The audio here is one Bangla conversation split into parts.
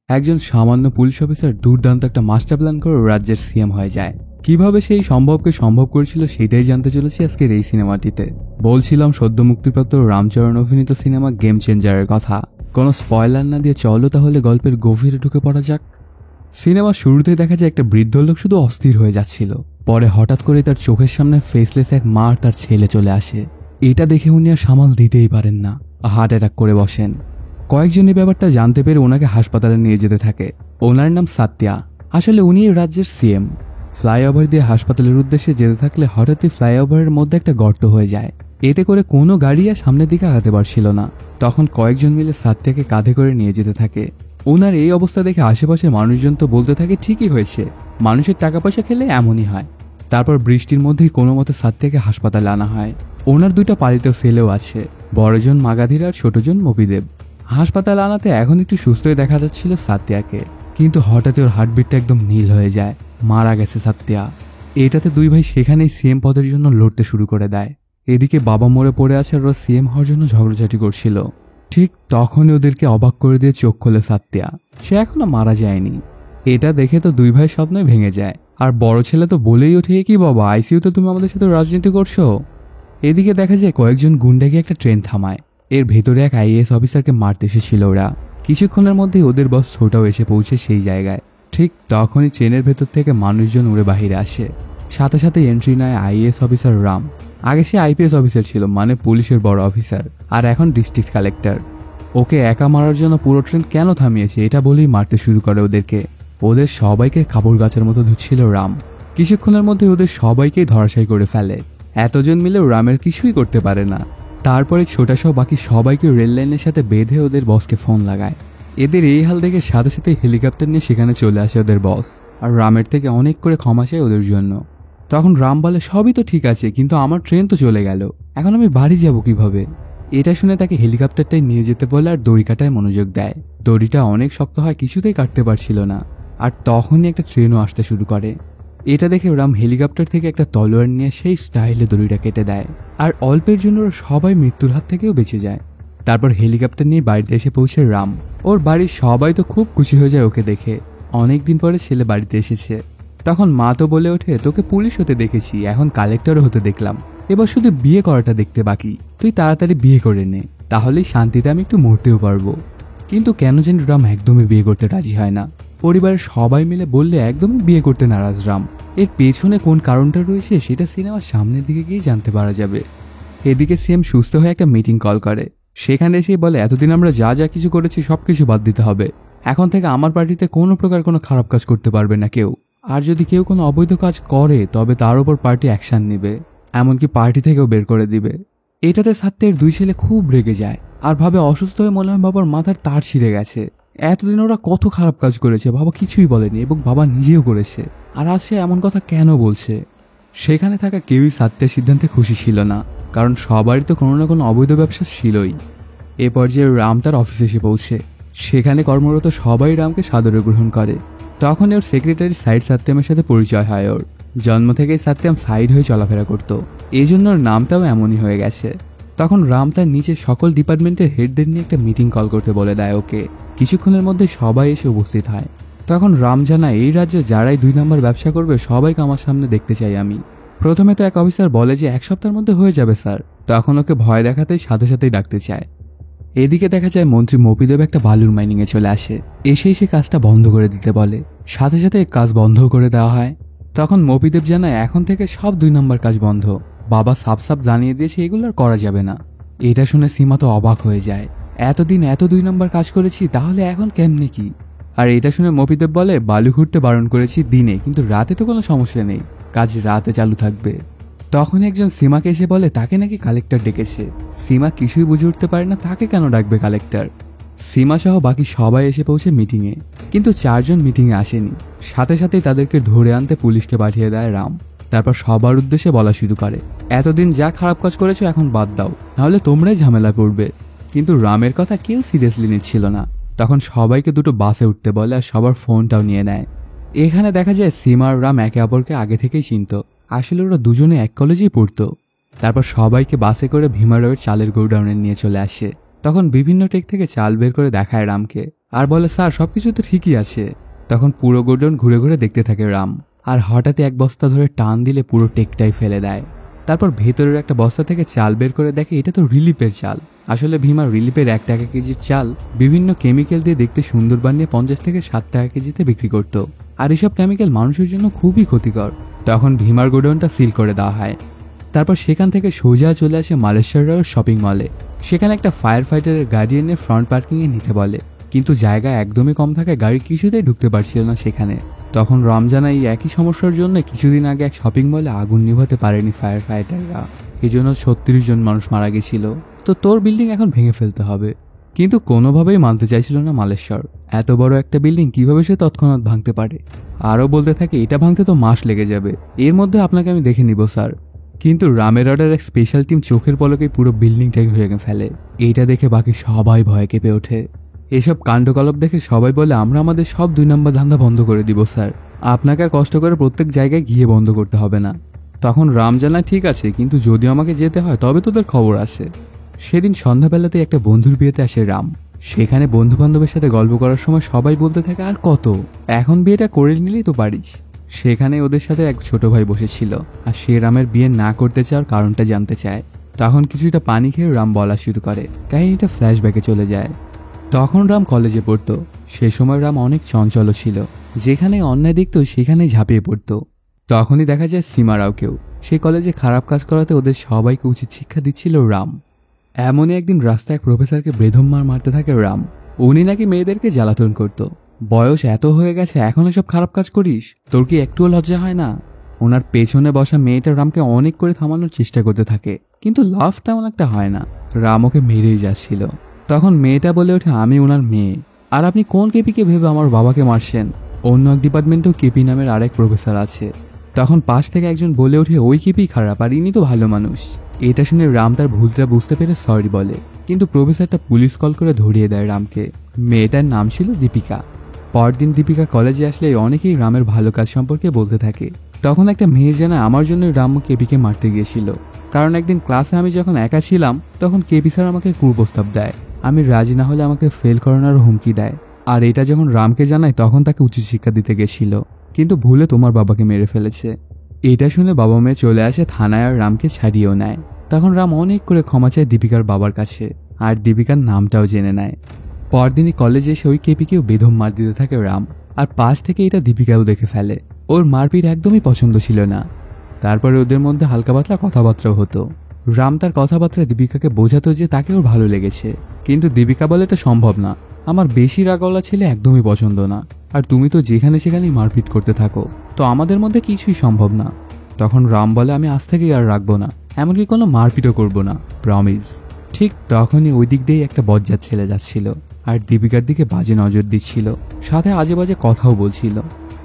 একজন সামান্য পুলিশ অফিসার দুর্দান্ত একটা মাস্টার প্ল্যান করে রাজ্যের সিএম হয়ে যায়। কিভাবে সেই সম্ভবকে সম্ভব করেছিল সেটাই জানতে চলেছি আজকের এই সিনেমাটিতে। বলছিলাম সদ্য মুক্তিপ্রাপ্ত রামচরণ অভিনীত সিনেমা গেম চেঞ্জারের কথা। কোনো স্পয়লার না দিয়ে চলো তাহলে গল্পের গভীরে ঢুকে পড়া যাক। সিনেমার শুরুতেই দেখা যায় একটা বৃদ্ধ লোক শুধু অস্থির হয়ে যাচ্ছিল। পরে হঠাৎ করে তার চোখের সামনে ফেসলেস এক মা আর তার ছেলে চলে আসে। এটা দেখে উনি আর সামাল দিতেই পারেন না, হার্ট অ্যাটাক করে বসেন। কয়েকজনই ব্যাপারটা জানতে পেরে ওনাকে হাসপাতালে নিয়ে যেতে থাকে। ওনার নাম সাত্যা। আসলে উনি রাজ্যের সিএম। ফ্লাইওভার দিয়ে হাসপাতালের উদ্দেশ্যে যেতে থাকলে হঠাৎই ফ্লাইওভারের মধ্যে একটা গর্ত হয়ে যায়। এতে করে কোনো গাড়ি আর সামনের দিকে আগাতে পারছিল না। তখন কয়েকজন মিলে সাত্যাকে কাঁধে করে নিয়ে যেতে থাকে। ওনার এই অবস্থা দেখে আশেপাশের মানুষজন তো বলতে থাকে ঠিকই হয়েছে, মানুষের টাকা পয়সা খেলে এমনই হয়। তারপর বৃষ্টির মধ্যেই কোনো মতে সাত্যাকে হাসপাতালে আনা হয়। ওনার দুইটা পালিত ছেলেও আছে, বড়জন মাগাধীর আর ছোটজন মপিদেব। হাসপাতালে আনাতে এখন একটু সুস্থই দেখা যাচ্ছিল সাত্যাকে, কিন্তু হঠাৎই ওর হার্টবিটটা একদম নীল হয়ে যায়। মারা গেছে সাত্যা। এটাতে দুই ভাই সেখানেই সিএম পদের জন্য লড়তে শুরু করে দেয়। এদিকে বাবা মরে পড়ে আছে আর ওরা সিএম হওয়ার জন্য ঝগড়াঝাটি করছিল। ঠিক তখনই ওদেরকে অবাক করে দিয়ে চোখ খোলে সাত্যা। সে এখনো মারা যায়নি। এটা দেখে তো দুই ভাই স্বপ্নই ভেঙে যায়। আর বড় ছেলে তো বলেই ওঠে, কি বাবা, আইসিইউতে তুমি আমাদের সাথে রাজনীতি করছো? এদিকে দেখা যায় কয়েকজন গুন্ডাকে একটা ট্রেন থামায়। এর ভেতরে এক আইএএস অফিসারকে মারতে এসেছিল ওরা। কিছুক্ষণের মধ্যেই ওদের বস ছোটাও এসে পৌঁছে সেই জায়গায়। ঠিক তখনই ট্রেনের ভেতর থেকে মানুষজন উড়ে বাহিরে আসে। সাথে সাথে এন্ট্রি নেয় আইএএস অফিসার রাম। আগে সে আইপিএস অফিসার ছিল, মানে পুলিশের বড় অফিসার, আর এখন ডিস্ট্রিক্ট কালেক্টর। ওকে একা মারার জন্য পুরো ট্রেন কেন থামিয়েছে এটা বলেই মারতে শুরু করে ওদেরকে। ওদের সবাইকে কাপড় গাছের মতো ধুচ্ছিল রাম। কিছুক্ষণের মধ্যে ওদের সবাইকেই ধরাশায়ী করে ফেলে। এতজন মিলেও রামের কিছুই করতে পারে না। তারপরে ছোটাসহ বাকি সবাইকে রেল লাইনের সাথে বেঁধে ওদের বসকে ফোন লাগায়। এদের এই হাল দেখে সাথে সাথে হেলিকপ্টার নিয়ে সেখানে চলে আসে ওদের বস, আর রামের থেকে অনেক করে ক্ষমা চায় ওদের জন্য। তখন রাম বলে, সবই তো ঠিক আছে, কিন্তু আমার ট্রেন তো চলে গেল, এখন আমি বাড়ি যাব কিভাবে? এটা শুনে তাকে হেলিকপ্টারটাই নিয়ে যেতে বলে আর দড়ি কাটায় মনোযোগ দেয়। দড়িটা অনেক শক্ত হয়, কিছুতেই কাটতে পারছিল না। আর তখনই একটা ট্রেনও আসতে শুরু করে। এটা দেখে রাম হেলিকপ্টার থেকে একটা তলোয়ার নিয়ে সেই স্টাইলে দড়িটা কেটে দেয়। আর অল্পের জন্য ওরা সবাই মৃত্যুর হাত থেকেও বেঁচে যায়। তারপর হেলিকপ্টার নিয়ে বাড়িতে এসে পৌঁছে রাম। ওর বাড়ির সবাই তো খুব খুশি হয়ে যায় ওকে দেখে। অনেকদিন পরে ছেলে বাড়িতে এসেছে। তখন মা তো বলে ওঠে, তোকে পুলিশ হতে দেখেছি, এখন কালেক্টরও হতে দেখলাম, এবার শুধু বিয়ে করাটা দেখতে বাকি। তুই তাড়াতাড়ি বিয়ে করে নে, তাহলেই শান্তিতে আমি একটু মরতেও পারবো। কিন্তু কেন যেন রাম একদমই বিয়ে করতে রাজি হয় না। পরিবারের সবাই মিলে বললে একদমই বিয়ে করতে নারাজ রাম। এর পেছনে কোন কারণটা রয়েছে সেটা সিনেমার সামনের দিকে গিয়ে জানতে পারা যাবে। এদিকে সিএম সুস্থ হয়ে একটা মিটিং কল করে। সেখানে এসে বলে, এতদিন আমরা যা যা কিছু করেছি সবকিছু বাদ দিতে হবে। এখন থেকে আমার পার্টিতে কোনো প্রকার কোনো খারাপ কাজ করতে পারবে না কেউ। আর যদি কেউ কোনো অবৈধ কাজ করে তবে তার উপর পার্টি অ্যাকশন নেবে, এমনকি পার্টি থেকেও বের করে দিবে। এটাতে সাত্যের দুই ছেলে খুব রেগে যায় আর ভাবে অসুস্থ হয়ে মনে হয় বাবার মাথার তার ছিঁড়ে গেছে। এতদিন ওরা কত খারাপ কাজ করেছে, বাবা কিছুই বলেনি এবং বাবা নিজেও করেছে, আর আজ সে এমন কথা কেন বলছে? সেখানে থাকা কেউই সাত্যের সিদ্ধান্তে খুশি ছিল না, কারণ সবারই তো কোনো না কোনো অবৈধ ব্যবসা ছিলই। এ পর্যায়ে রাম তার অফিসে এসে পৌঁছে। সেখানে কর্মরত সবাই রামকে সাদরে গ্রহণ করে। তখন ওর সেক্রেটারি সাইড সাত্যমের সাথে পরিচয় হয় ওর। জন্ম থেকেই সাত্যম সাইড হয়ে চলাফেরা করত, এই জন্য ওর নামটাও এমনই হয়ে গেছে। তখন রাম তার নিচে সকল ডিপার্টমেন্টের হেডদের নিয়ে একটা মিটিং কল করতে বলে দেয় ওকে। কিছুক্ষণের মধ্যে সবাই এসে উপস্থিত হয়। তখন রাম জানায়, এই রাজ্যে যারাই 2 নম্বর ব্যবসা করবে সবাইকে আমার সামনে দেখতে চাই আমি। প্রথমে তো এক অফিসার বলে যে 1 সপ্তাহের মধ্যে হয়ে যাবে স্যার। তখন ওকে ভয় দেখাতেই সাথে সাথেই ডাকতে চায়। এদিকে দেখা যায় মন্ত্রী মপিদেব একটা বালুর মাইনিংয়ে চলে আসে। এসেই সে কাজটা বন্ধ করে দিতে বলে। সাথে সাথে কাজ বন্ধও করে দেওয়া হয়। তখন মপিদেব জানায়, এখন থেকে সব 2 নম্বর কাজ বন্ধ। বাবা সাফ সাফ জানিয়ে দিয়েছে এগুলো আর করা যাবে না। এটা শুনে সীমা তো অবাক হয়ে যায়। এতদিন এত 2 নম্বর কাজ করেছি, তাহলে এখন কেমনে কি? আর এটা শুনে মপিদেব বলে, বালু ঘুরতে বারণ করেছি দিনে, কিন্তু রাতে তো কোনো সমস্যা নেই, কাজ রাতে চালু থাকবে। তখন একজন সীমাকে এসে বলে তাকে নাকি কালেক্টর ডেকেছে। সীমা কিছুই বুঝে উঠতে পারে না তাকে কেন ডাকবে কালেক্টর। সীমা সহ বাকি সবাই এসে পৌঁছে মিটিংয়ে, কিন্তু 4 জন মিটিংয়ে আসেনি। সাথে সাথেই তাদেরকে ধরে আনতে পুলিশকে পাঠিয়ে দেয় রাম। তারপর সবার উদ্দেশ্যে বলা শুরু করে, এতদিন যা খারাপ কাজ করেছো এখন বাদ দাও, নাহলে তোমরাই ঝামেলা পড়বে। কিন্তু রামের কথা কেউ সিরিয়াসলি নিচ্ছিল না। তখন সবাইকে 2টো বাসে উঠতে বলে আর সবার ফোনটাও নিয়ে নেয়। এখানে দেখা যায় সীমা আর রাম একে অপরকে আগে থেকেই চিনত। আসলে ওরা দুজনে এক কলেজেই পড়তো। তারপর সবাইকে বাসে করে ভীমারয়ের চালের গোডাউনে নিয়ে চলে আসে। তখন বিভিন্ন টেক থেকে চাল বের করে দেখায় রামকে। আর বলে স্যার সবকিছু তো ঠিকই আছে। তখন পুরো গোডাউন ঘুরে ঘুরে দেখতে থাকে রাম, আর হঠাৎই এক বস্তা ধরে টান দিলে পুরো টেকটাই ফেলে দেয়। তারপর ভেতরের একটা বস্তা থেকে চাল বের করে দেখে এটা তো রিলিফের চাল। আসলে ভীমা রিলিফের 1 টাকা কেজির চাল বিভিন্ন কেমিক্যাল দিয়ে দেখতে সুন্দর বানিয়ে 50 থেকে 7 টাকা কেজিতে বিক্রি করত। আর এসব কেমিক্যাল মানুষের জন্য খুবই ক্ষতিকর। তখন ভীমার গোডাউনটা সিল করে দেওয়া হয়। তারপর সেখান থেকে সোজা চলে আসে মালেশ্বর শপিং মলে। সেখানে একটা ফায়ার ফাইটারের গাড়ি এনে ফ্রন্ট পার্কিংয়ে নিতে বলে, কিন্তু জায়গা একদমই কম থাকায় গাড়ি কিছুতেই ঢুকতে পারছিল না সেখানে। তখন রমজানা এই একই সমস্যার জন্য কিছুদিন আগে এক শপিং মলে আগুন নিভাতে পারেনি ফায়ার ফাইটাররা। এই জন্য 36 জন মানুষ মারা গেছিল। তো তোর বিল্ডিং এখন ভেঙে ফেলতে হবে। কিন্তু কোনোভাবেই মানতে চাইছিল না মালেশ্বর। এত বড় একটা বিল্ডিং কিভাবে সে তৎক্ষণাৎ ভাঙতে পারে। আরও বলতে থাকে এটা ভাঙতে তো মাস লেগে যাবে, এর মধ্যে আপনাকে আমি দেখে নিব স্যার। কিন্তু রামের অর্ডার এক স্পেশাল টিম চোখের পলকে পুরো বিল্ডিংটাই হয়ে ফেলে। এইটা দেখে বাকি সবাই ভয় কেঁপে ওঠে। এসব কাণ্ডকলাপ দেখে সবাই বলে আমরা আমাদের সব 2 নম্বর ধান্দা বন্ধ করে দিব স্যার, আপনাকে আর কষ্ট করে প্রত্যেক জায়গায় গিয়ে বন্ধ করতে হবে না। তখন রাম জানায় ঠিক আছে, কিন্তু যদি আমাকে যেতে হয় তবে তোদের খবর আসে। সেদিন সন্ধ্যাবেলাতে একটা বন্ধুর বিয়েতে আসে রাম। সেখানে বন্ধু বান্ধবের সাথে গল্প করার সময় সবাই বলতে থাকে আর কত, এখন বিয়েটা করে নিলেই তো পারিস। সেখানে ওদের সাথে এক ছোট ভাই বসেছিল, আর সে রামের বিয়ে না করতে চাওয়ার কারণটা জানতে চায়। তখন কিছুটা পানি খেয়ে রাম বলা শুরু করে। কাহিনীটা ফ্ল্যাশব্যাকে চলে যায়। তখন রাম কলেজে পড়তো। সে সময় রাম অনেক চঞ্চল ছিল, যেখানে অন্যায় দেখত সেখানেই ঝাঁপিয়ে পড়তো। তখনই দেখা যায় সীমারাওকেও। সে কলেজে খারাপ কাজ করাতে ওদের সবাইকে উচিত শিক্ষা দিচ্ছিল রাম। এমনই একদিন রাস্তায় এক প্রফেসরকে বেধম্মার মারতে থাকে রাম। উনি নাকি মেয়েদেরকে জ্বালাতন করত। বয়স এত হয়ে গেছে এখন এসব খারাপ কাজ করিস, তোর কি একটুও লজ্জা হয় না? ওনার পেছনে বসা মেয়েটা রামকে অনেক করে থামানোর চেষ্টা করতে থাকে, কিন্তু লাভ তেমন একটা হয় না। রাম ওকে মেরেই যাচ্ছিল। তখন মেয়েটা বলে ওঠে আমি ওনার মেয়ে, আর আপনি কোন কেপিকে ভেবে আমার বাবাকে মারছেন? অন্য এক ডিপার্টমেন্টেও কেপি নামের আরেক প্রফেসর আছে। তখন পাশ থেকে একজন বলে ওঠে ওই কেপি খারাপ আর ইনি তো ভালো মানুষ। এটা শুনে রাম তার ভুলটা বুঝতে পেরে সরি বলে, কিন্তু প্রফেসরটা পুলিশ কল করে ধরিয়ে দেয় রামকে। মেয়েটার নাম ছিল দীপিকা। পরদিন দীপিকা কলেজে আসলে অনেকেই রামের ভালো কাজ সম্পর্কে বলতে থাকে। তখন একটা মেয়ে জানায় আমার জন্য রাম কেপিকে মারতে গিয়েছিল, কারণ একদিন ক্লাসে আমি যখন একা ছিলাম তখন কেপি স্যার আমাকে কুপ্রস্তাব দেয়, আমি রাজি না হলে আমাকে ফেল করানোর হুমকি দেয়। আর এটা যখন রামকে জানায় তখন তাকে উচিত শিক্ষা দিতে গেছিল, কিন্তু ভুলে তোমার বাবাকে মেরে ফেলেছে। এটা শুনে বাবা মেয়ে চলে আসে থানায় আর রামকে ছাড়িয়েও নেয়। তখন রাম অনেক করে ক্ষমা চায় দীপিকার বাবার কাছে, আর দীপিকার নামটাও জেনে নেয়। পরদিনই কলেজে এসে ওই কেপিকেও বেধম মার দিতে থাকে রাম, আর পাশ থেকে এটা দীপিকাও দেখে ফেলে। ওর মারপিট একদমই পছন্দ ছিল না। তারপরে ওদের মধ্যে হালকা পাতলা কথাবার্তাও হতো। রাম তার কথাবার্তায় দীপিকাকে বোঝাতো যে তাকে ওর ভালো লেগেছে, কিন্তু দীপিকা বলে এটা সম্ভব না, আমার বেশি রাগওয়ালা ছেলে একদমই পছন্দ না, আর তুমি তো যেখানে সেখানেই মারপিট করতে থাকো, তো আমাদের মধ্যে কিছুই সম্ভব না। তখন রাম বলে আমি আজ থেকেই আর রাখবো না, এমনকি কোনো মারপিটও করবো না, প্রমিস। ঠিক তখনই ওই দিক দিয়েই একটা বজ্জাত ছেলে যাচ্ছিল, আর দীপিকার দিকে বাজে নজর দিচ্ছিল, সাথে আজে বাজে কথাও বলছিল।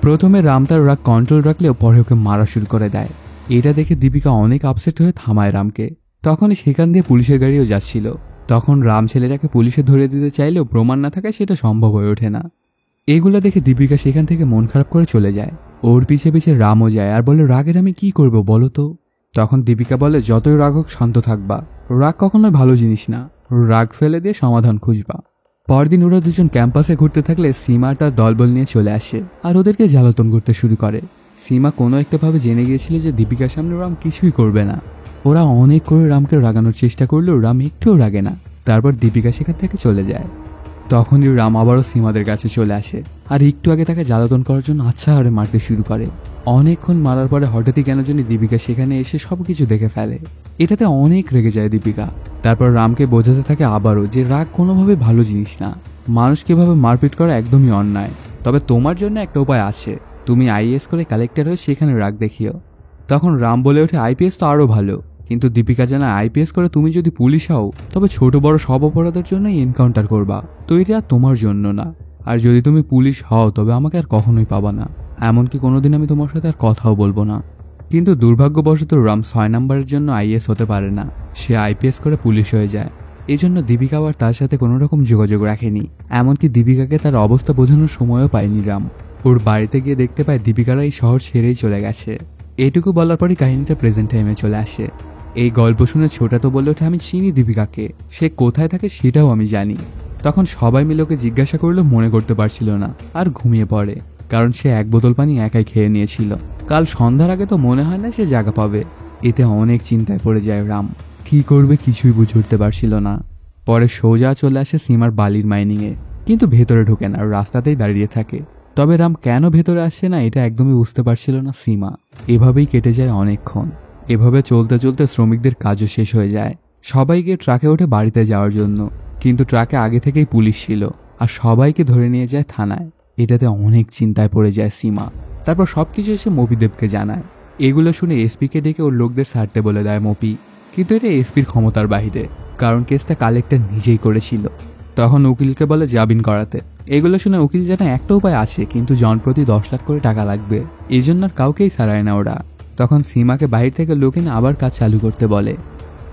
প্রথমে রাম তার রাগ কন্ট্রোল রাখলেও পরে ওকে মারা শুরু করে দেয়। এটা দেখে দীপিকা অনেক আপসেট হয়ে থামায় রামকে। তখনই সেখান দিয়ে পুলিশের গাড়িও যাচ্ছিল। তখন রাম ছেলেটাকে পুলিশে ধরে দিতে চাইলেও প্রমাণ না থাকায় সেটা সম্ভব হয়ে ওঠে না। এগুলো দেখে দীপিকা সেখান থেকে মন খারাপ করে চলে যায়। ওর পিছে পিছে রামও যায় আর বলে রাগের আমি কি করব বলো তো? তখন দীপিকা বলে যতই রাগ হোক শান্ত থাকবা, রাগ কখনোই ভালো জিনিস না, রাগ ফেলে দিয়ে সমাধান খুঁজবা। পরদিন ওরা দুজন ক্যাম্পাসে ঘুরতে থাকলে সীমা তার দলবল নিয়ে চলে আসে আর ওদেরকে জ্বালাতন করতে শুরু করে। সীমা কোনো একটা ভাবে জেনে গিয়েছিল যে দীপিকার সামনে রাম কিছুই করবে না। ওরা অনেক করে রামকে রাগানোর চেষ্টা করলেও রাম একটুও রাগে না। তারপর দীপিকা সেখান থেকে চলে যায়। তখনই রাম আবারও সীমাদের কাছে চলে আসে আর একটু আগে তাকে জ্বালাতন করার জন্য আচ্ছা হারে মারতে শুরু করে। অনেকক্ষণ মারার পরে হঠাৎই কেন জানি দীপিকা সেখানে এসে সবকিছু দেখে ফেলে। এটাতে অনেক রেগে যায় দীপিকা। তারপর রামকে বোঝাতে থাকে আবারও যে রাগ কোনোভাবে ভালো জিনিস না, মানুষকে এভাবে মারপিট করা একদমই অন্যায়। তবে তোমার জন্য একটা উপায় আছে, তুমি আইএএস করে কালেক্টর হয়ে সেখানে রাগ দেখিও। তখন রাম বলে ওঠে আইপিএস তো আরও ভালো, কিন্তু দীপিকা জানায় আইপিএস করে তুমি যদি পুলিশ হও তবে ছোট বড় সব অপরাধের জন্যই এনকাউন্টার করবা, তো এটা তোমার জন্য না। আর যদি তুমি পুলিশ হও তবে আমাকে আর কখনোই পাবা না, এমনকি কোনোদিন আমি তোমার সাথে আর কথাও বলবো না। কিন্তু দুর্ভাগ্যবশত রাম 6 নম্বরের জন্য আইএএস হতে পারে না, সে আইপিএস করে পুলিশ হয়ে যায়। এই জন্য দীপিকা আর তার সাথে কোনো রকম যোগাযোগ রাখেনি, এমনকি দীপিকাকে তার অবস্থা বোঝানোর সময়ও পায়নি রাম। ওর বাড়িতে গিয়ে দেখতে পায় দীপিকারা এই শহর ছেড়েই চলে গেছে। এইটুকু বলার পরই কাহিনীটা প্রেজেন্ট টাইমে চলে আসে। এই গল্প শুনে ছোটা তো বলে ওঠে আমি চিনি দীপিকাকে, সে কোথায় থাকে সেটাও আমি জানি। তখন সবাই মিলে ওকে জিজ্ঞাসা করলো, মনে করতে পারছিল না আর ঘুমিয়ে পড়ে, কারণ সে 1 বোতল পানি একাই খেয়ে নিয়েছিল। কাল সন্ধ্যার আগে তো মনে হয় না সে জায়গা পাবে। এতে অনেক চিন্তায় পড়ে যায় রাম, কি করবে কিছুই বুঝে উঠতে পারছিল না। পরে সোজা চলে আসে সীমার বালির মাইনিংয়ে, কিন্তু ভেতরে ঢোকে না, রাস্তাতেই দাঁড়িয়ে থাকে। তবে রাম কেন ভেতরে আসছে না এটা একদমই বুঝতে পারছিল না সীমা। এভাবেই কেটে যায় অনেকক্ষণ। এভাবে চলতে চলতে শ্রমিকদের কাজও শেষ হয়ে যায়। সবাই গিয়ে ট্রাকে উঠে বাড়িতে যাওয়ার জন্য, কিন্তু ট্রাকে আগে থেকেই পুলিশ ছিল আর সবাইকে ধরে নিয়ে যায় থানায়। এটাতে অনেক চিন্তায় পড়ে যায় সীমা। তারপর সবকিছু এসে মপিদেবকে জানায়। এগুলো শুনে এসপিকে ডেকে ওর লোকদের ছাড়তে বলে দেয় মপি, কিন্তু এটা এসপির ক্ষমতার বাইরে, কারণ কেসটা কালেক্টর নিজেই করেছিল। তখন উকিলকে বলে জামিন করাতে। এগুলো শুনে উকিল জানায় একটা উপায় আছে, কিন্তু জনপ্রতি 10 লাখ করে টাকা লাগবে, এই জন্য আর কাউকেই ছাড়ায় না ওরা। তখন সীমাকে বাইরে থেকে লোক এনে আবার কাজ চালু করতে বলে।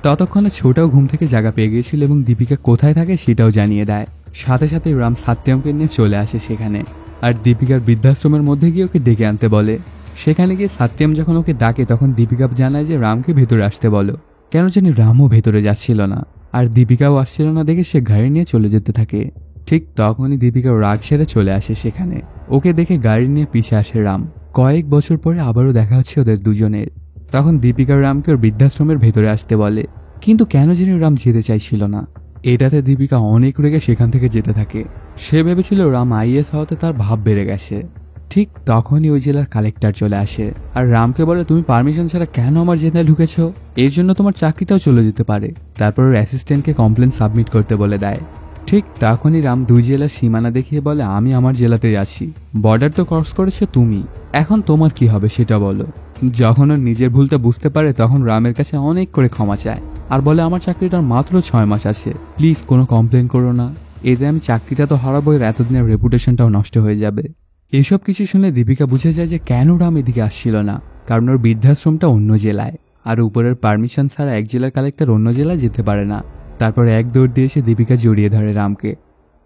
ততক্ষণে ছোটাও ঘুম থেকে জায়গা পেয়ে গিয়েছিল এবং দীপিকা কোথায় থাকে সেটাও জানিয়ে দেয়। সাথে সাথে রাম সাত্যমকে নিয়ে চলে আসে সেখানে, আর দীপিকার বৃদ্ধাশ্রমের মধ্যে গিয়ে ওকে ডেকে আনতে বলে। সেখানে গিয়ে সাত্যম যখন ওকে ডাকে তখন দীপিকা জানায় যে রামকে ভেতরে আসতে বলো। কেন জানি রামও ভেতরে যাচ্ছিল না, আর দীপিকাও আসছিল না দেখে সে গাড়ি নিয়ে চলে যেতে থাকে। ঠিক তখনই দীপিকা রাগ ছেড়ে চলে আসে সেখানে। ওকে দেখে গাড়ি নিয়ে পিছে আসে রাম। কয়েক বছর পরে আবারও দেখা হচ্ছে ওদের দুজনের। তখন দীপিকা রামকে ওর বৃদ্ধাশ্রমের ভেতরে আসতে বলে, কিন্তু কেন জানি রাম যেতে চাইছিল না। এটাতে দীপিকা অনেক রেগে সেখান থেকে যেতে থাকে। সে ভেবেছিল রাম আইএস হওয়াতে তার ভাব বেড়ে গেছে। ঠিক তখনই ওই জেলার কালেক্টর চলে আসে আর রামকে বলে, তুমি পারমিশন ছাড়া কেন আমার জেলায় ঢুকেছ? এর জন্য তোমার চাকরিটাও চলে যেতে পারে। তারপর ওর অ্যাসিস্ট্যান্টকে কমপ্লেন সাবমিট করতে বলে দেয়। ঠিক তখনই রাম 2 জেলার সীমানা দেখিয়ে বলে, আমি আমার জেলাতেই আছি, বর্ডার তো ক্রস করেছো তুমি, এখন তোমার কি হবে সেটা বলো। যখন ওর নিজের ভুলটা বুঝতে পারে তখন রামের কাছে অনেক করে ক্ষমা চায় আর বলে, আমার চাকরিটার মাত্র 6 মাস আছে, প্লিজ কোনো কমপ্লেন করো না, এতে আমি চাকরিটা তো হারাবো, এর এতদিনের রেপুটেশনটাও নষ্ট হয়ে যাবে। এসব কিছু শুনে দীপিকা বুঝে যায় যে কেন রাম এদিকে আসছিল না, কারণ ওর বৃদ্ধাশ্রমটা অন্য জেলায়, আর উপরের পারমিশন ছাড়া এক জেলার কালেক্টর অন্য জেলায় যেতে পারে না। তারপর এক দৌড় দিয়ে এসে দীপিকা জড়িয়ে ধরে রামকে।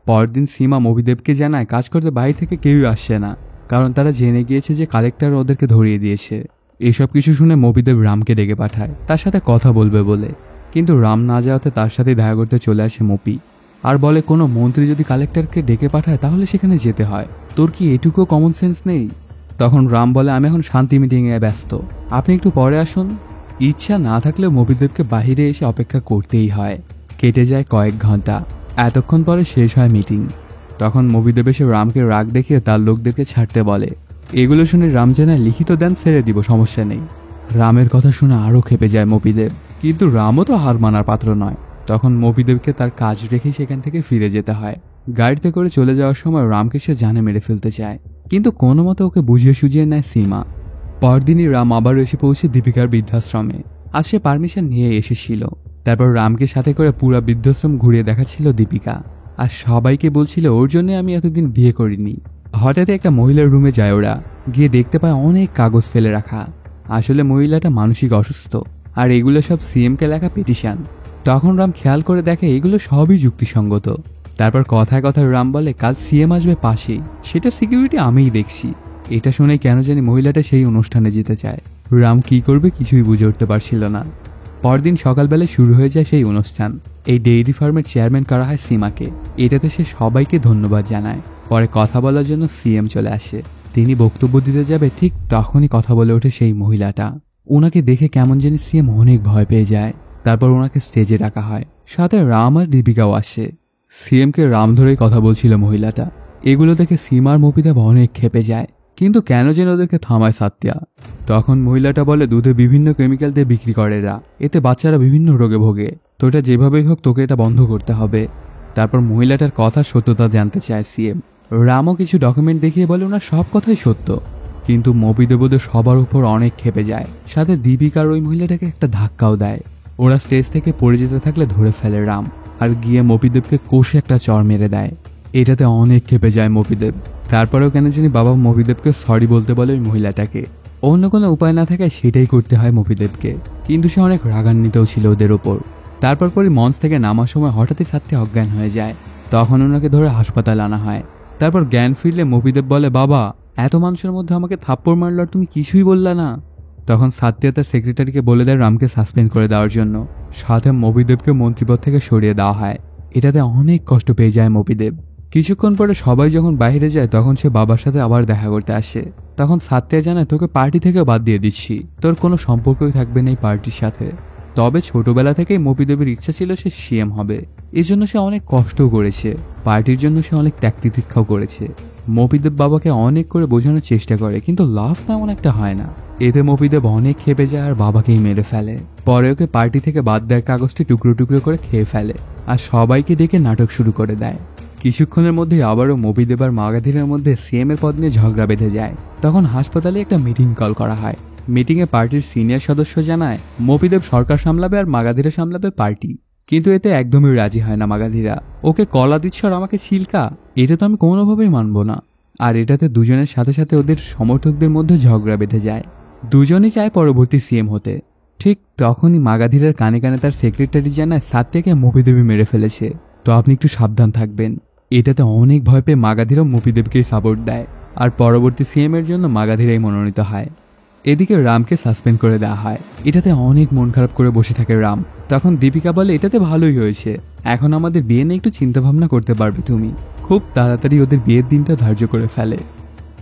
পরদিন সীমা মবিদেবকে জানায় কাজ করতে বাইরে থেকে কেউই আসছে না, কারণ তারা জেনে গিয়েছে যে কালেক্টর ওদেরকে ধরিয়ে দিয়েছে। এসব কিছু শুনে মবিদেব রামকে ডেকে পাঠায় তার সাথে কথা বলবে বলে, কিন্তু রাম না যাওয়াতে তার সাথে দেখা করতে চলে আসে মপি আর বলে, কোনো মন্ত্রী যদি কালেক্টরকে ডেকে পাঠায় তাহলে সেখানে যেতে হয়, তোর কি এটুকু কমন সেন্স নেই? তখন রাম বলে, আমি এখন শান্তি মিটিংয়ে ব্যস্ত, আপনি একটু পরে আসুন। ইচ্ছা না থাকলেও মবিদেবকে বাহিরে এসে অপেক্ষা করতেই হয়। কেটে যায় কয়েক ঘন্টা। এতক্ষণ পরে শেষ হয় মিটিং। তখন মবিদেব এসে রামকে রাগ দেখিয়ে তার লোকদেরকে ছাড়তে বলে। এগুলো শুনে রাম জানায়, লিখিত দেন, ছেড়ে দিব, সমস্যা নেই। রামের কথা শুনে আরও খেপে যায় মবিদেব, কিন্তু রামও তো হার মানার পাত্র নয়। তখন মবিদেবকে তার কাজ রেখেই সেখান থেকে ফিরে যেতে হয়। গাড়িতে করে চলে যাওয়ার সময় রামকে সে জানে মেরে ফেলতে চায়, কিন্তু কোনো মতে ওকে বুঝিয়ে সুঝিয়ে নেয় সীমা। পরদিনই রাম আবারও এসে পৌঁছে দীপিকার বৃদ্ধাশ্রমে। আজ সে পারমিশন নিয়ে এসেছিল। তারপর রামকে সাথে করে পুরা বৃদ্ধাশ্রম ঘুরিয়ে দেখাচ্ছিল দীপিকা, আর সবাইকে বলছিল ওর জন্য আমি এতদিন বিয়ে করিনি। হঠাৎ একটা মহিলার রুমে যায় ওরা, গিয়ে দেখতে পায় অনেক কাগজ ফেলে রাখা। আসলে মহিলাটা মানসিক অসুস্থ, আর এগুলো সব সিএমকে লেখা পিটিশন। তখন রাম খেয়াল করে দেখে এগুলো সবই যুক্তিসঙ্গত। তারপর কথায় কথায় রাম বলে, কাল সিএম আসবে পাশেই, সেটার সিকিউরিটি আমিই দেখছি। এটা শুনে কেন জানি মহিলাটা সেই অনুষ্ঠানে যেতে চায়। রাম কি করবে কিছুই বুঝে উঠতে পারছিল না। পরদিন সকালবেলায় শুরু হয়ে যায় সেই অনুষ্ঠান। এই ডেইরি ফার্মের চেয়ারম্যান করা হয় সীমাকে। এটাতে সে সবাইকে ধন্যবাদ জানায়। পরে কথা বলার জন্য সিএম চলে আসে। তিনি বক্তব্য দিতে যাবে, ঠিক তখনই কথা বলে ওঠে সেই মহিলাটা। ওনাকে দেখে কেমন জানি সিএম অনেক ভয় পেয়ে যায়। তারপর ওনাকে স্টেজে ডাকা হয়, সাথে রাম আর দীপিকাও আসে। সিএমকে রাম ধরেই কথা বলছিল মহিলাটা। এগুলো দেখে সীমার মপিদেব অনেক খেপে যায়, কিন্তু কেন যেন ওদেরকে থামায় সাত্যা। তখন মহিলাটা বলে, দুধে বিভিন্ন কেমিক্যাল দিয়ে বিক্রি করে এরা, এতে বাচ্চারা বিভিন্ন রোগে ভোগে, তো এটা যেভাবেই হোক তোকে এটা বন্ধ করতে হবে। তারপর মহিলাটার কথা সত্যতা জানতে চায় সিএম। রামও কিছু ডকুমেন্ট দেখিয়ে বলে ওনার সব কথাই সত্য, কিন্তু মপিদেবদের সবার উপর অনেক খেপে যায়। সাথে দীপিকার ওই মহিলাটাকে একটা ধাক্কাও দেয়। ওরা স্টেজ থেকে পড়ে যেতে থাকলে ধরে ফেলে রাম, আর গিয়ে মপিদেবকে কষে একটা চড় মেরে দেয়। এটাতে অনেক খেপে যায় মপিদেব। তারপরেও কেন জানি বাবা মপিদেবকে সরি বলতে বলে ওই মহিলাটাকে। অন্য কোনো উপায় না থাকায় সেটাই করতে হয় মপিদেবকে, কিন্তু সে অনেক রাগান্বিতও ছিল ওদের ওপর। তারপর পরে মঞ্চ থেকে নামার সময় হঠাৎই সাথে অজ্ঞান হয়ে যায়। তখন ওনাকে ধরে হাসপাতালে আনা হয়। তারপর জ্ঞান ফিরলে মপিদেব বলে, বাবা এত মানুষের মধ্যে আমাকে থাপ্পড় মারল আর তুমি কিছুই বললা না। তখন সাত্যা তার সেক্রেটারিকে বলে দেয় রামকে সাসপেন্ড করে দেওয়ার জন্য। সাথে মপিদেবকে মন্ত্রিপদ থেকে সরিয়ে দেওয়া হয়। এটাতে অনেক কষ্ট পেয়ে যায় মপিদেব। কিছুক্ষণ পরে সবাই যখন বাইরে যায় তখন সে বাবার সাথে আবার দেখা করতে আসে। তখন সাত্তিয়া জানায়, তোকে পার্টি থেকে বাদ দিয়ে দিচ্ছি, তোর কোনো সম্পর্কই থাকবে না এই পার্টির সাথে। তবে ছোটবেলা থেকেই মপিদেবের ইচ্ছা ছিল সে সিএম হবে, এজন্য সে অনেক কষ্টও করেছে, পার্টির জন্য সে অনেক ত্যাগ তিতিক্ষাও করেছে। মপিদেব বাবাকে অনেক করে বোঝানোর চেষ্টা করে, কিন্তু লাভ তেমন একটা হয় না। এতে মপিদেব অনেক খেপে যায় আর বাবাকেই মেরে ফেলে। পরে ওকে পার্টি থেকে বাদ দেওয়ার কাগজটি টুকরো টুকরো করে খেয়ে ফেলে আর সবাইকে ডেকে নাটক শুরু করে দেয়। কিছুক্ষণের মধ্যেই আবারও মপিদেব আর মাগাধীরের মধ্যে সিএম এর পদ নিয়ে ঝগড়া বেঁধে যায়। তখন হাসপাতালে একটা মিটিং কল করা হয়। মিটিংয়ে পার্টির সিনিয়র সদস্য জানায় মপিদেব সরকার সামলাবে আর মাগাধীরা সামলাবে পার্টি। কিন্তু এতে একদমই রাজি হয় না মাগাধীরা। ওকে কলা দিচ্ছ আর আমাকে চিল্কা, এটা তো আমি কোনোভাবেই মানব না। আর এটাতে দুজনের সাথে সাথে ওদের সমর্থকদের মধ্যে ঝগড়া বেঁধে যায়। দুজনই চায় পরবর্তী সিএম হতে। ঠিক তখনই মাগাধীরার কানে কানে তার সেক্রেটারি জানায় সাত্যাকে মপিদেবী মেরে ফেলেছে, তো আপনি একটু সাবধান থাকবেন। এটাতে অনেক ভয় পেয়ে মাগাধীরা মপিদেবকেই সাপোর্ট দেয় আর পরবর্তী সিএম এর জন্য মাগাধীরাই মনোনীত হয়। এদিকে রামকে সাসপেন্ড করে দেওয়া হয়। এটাতে অনেক মন খারাপ করে বসে থাকে রাম। তখন দীপিকা বলে, এটাতে ভালোই হয়েছে, এখন আমাদের বিয়ে নিয়ে একটু চিন্তা ভাবনা করতে পারবে তুমি। খুব তাড়াতাড়ি ওদের বিয়ের দিনটা ধার্য করে ফেলে।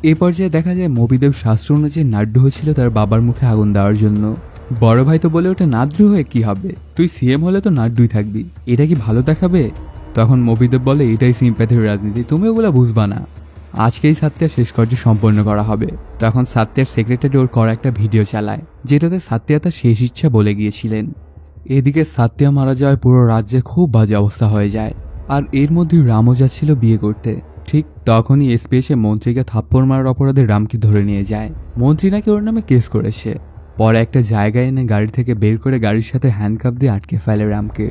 এ পর্যায়ে দেখা যায় মপিদেব শাস্ত্র অনুযায়ী নাড্ডু হয়েছিল তার বাবার মুখে আগুন দেওয়ার জন্য। বড় ভাই তো বলে ওটা নাদ্রু হয়ে কি হবে, তুই সিএম হলে তো নাড্ডুই থাকবি, এটা কি ভালো দেখাবে? তখন মপিদেব বলে, এটাই সিম্প্যাথির রাজনীতি, তুমি ওগুলো বুঝবা না, আজকেই সাত্যার শেষ কার্য সম্পন্ন করা হবে। তখন সাত্যার সেক্রেটারি ওর করা একটা ভিডিও চালায় যেটাতে সাত্তিয়া তার শেষ ইচ্ছা বলে গিয়েছিলেন। এদিকে সাত্তিয়া মারা যাওয়ায় পুরো রাজ্যে খুব বাজে অবস্থা হয়ে যায়। আর এর মধ্যে রামও যাচ্ছিল বিয়ে করতে। ঠিক তখনই এসপি এসে মন্ত্রীকে থাপ্পড় মারার অপরাধে রামকে ধরে নিয়ে যায়। মন্ত্রী নাকি ওর নামে কেস করেছে। পরে একটা জায়গায় এনে গাড়ি থেকে বের করে গাড়ির সাথে হ্যান্ডকাপ দিয়ে আটকে ফেলে রামকে।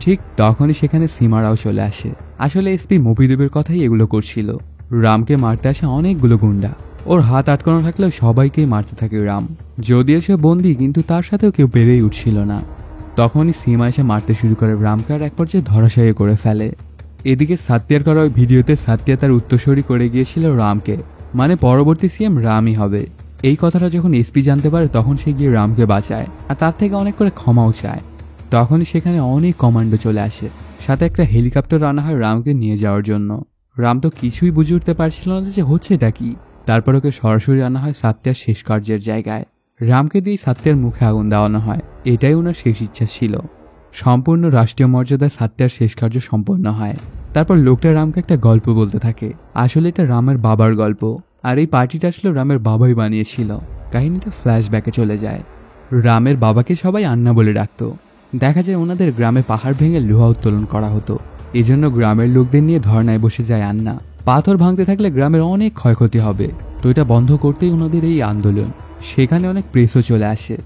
ঠিক তখনই সেখানে সীমারাও চলে আসে। আসলে এসপি মপিদেবের কথাই এগুলো করছিল। রামকে মারতে আসে অনেকগুলো গুন্ডা, ওর হাত আটকানো থাকলেও সবাইকেই মারতে থাকে রাম। যদিও সে বন্দী, কিন্তু তার সাথেও কেউ পেরেই উঠছিল না। তখনই সীমা এসে মারতে শুরু করে রামকে আর এক পর্যায়ে ধরাশায়ী করে ফেলে। এদিকে সাত্যার করা ওই ভিডিওতে সাত্তিয়া তার উত্তরসূরি করে গিয়েছিল রামকে, মানে পরবর্তী সিএম রামই হবে। এই কথাটা যখন এসপি জানতে পারে তখন সে গিয়ে রামকে বাঁচায় আর তার থেকে অনেক করে ক্ষমাও চায়। তখনই সেখানে অনেক কমান্ডো চলে আসে, সাথে একটা হেলিকপ্টার আনা হয় রামকে নিয়ে যাওয়ার জন্য। রাম তো কিছুই বুঝে উঠতে পারছিল না যে হচ্ছে এটা কি। তারপর ওকে সরাসরি আনা হয় সাত্যার শেষ কার্যের জায়গায়। রামকে দিয়ে সাত্যার মুখে আগুন দেওয়ানো হয়, এটাই ওনার শেষ ইচ্ছা ছিল। সম্পূর্ণ রাষ্ট্রীয় মর্যাদায় সাত্যার শেষ কার্য সম্পন্ন হয়। তারপর লোকটা রামকে একটা গল্প বলতে থাকে। আসলে এটা রামের বাবার গল্প, আর এই পার্টিটা আসলে রামের বাবাই বানিয়েছিল। কাহিনীটা ফ্ল্যাশব্যাকে চলে যায়। রামের বাবাকে সবাই আন্না বলে ডাকত। দেখা যায় ওনাদের গ্রামে পাহাড় ভেঙে লোহা উত্তোলন করা হতো, এজন্য গ্রামের লোকদের নিয়ে ধর্নায় বসে যায় আন্না। পাথর ভাঙতে থাকলে গ্রামের অনেক ক্ষয়ক্ষতি হবে, তো এটা বন্ধ করতেই ওনাদের এই আন্দোলন। সেখানে অনেক প্রেসও চলে আসে।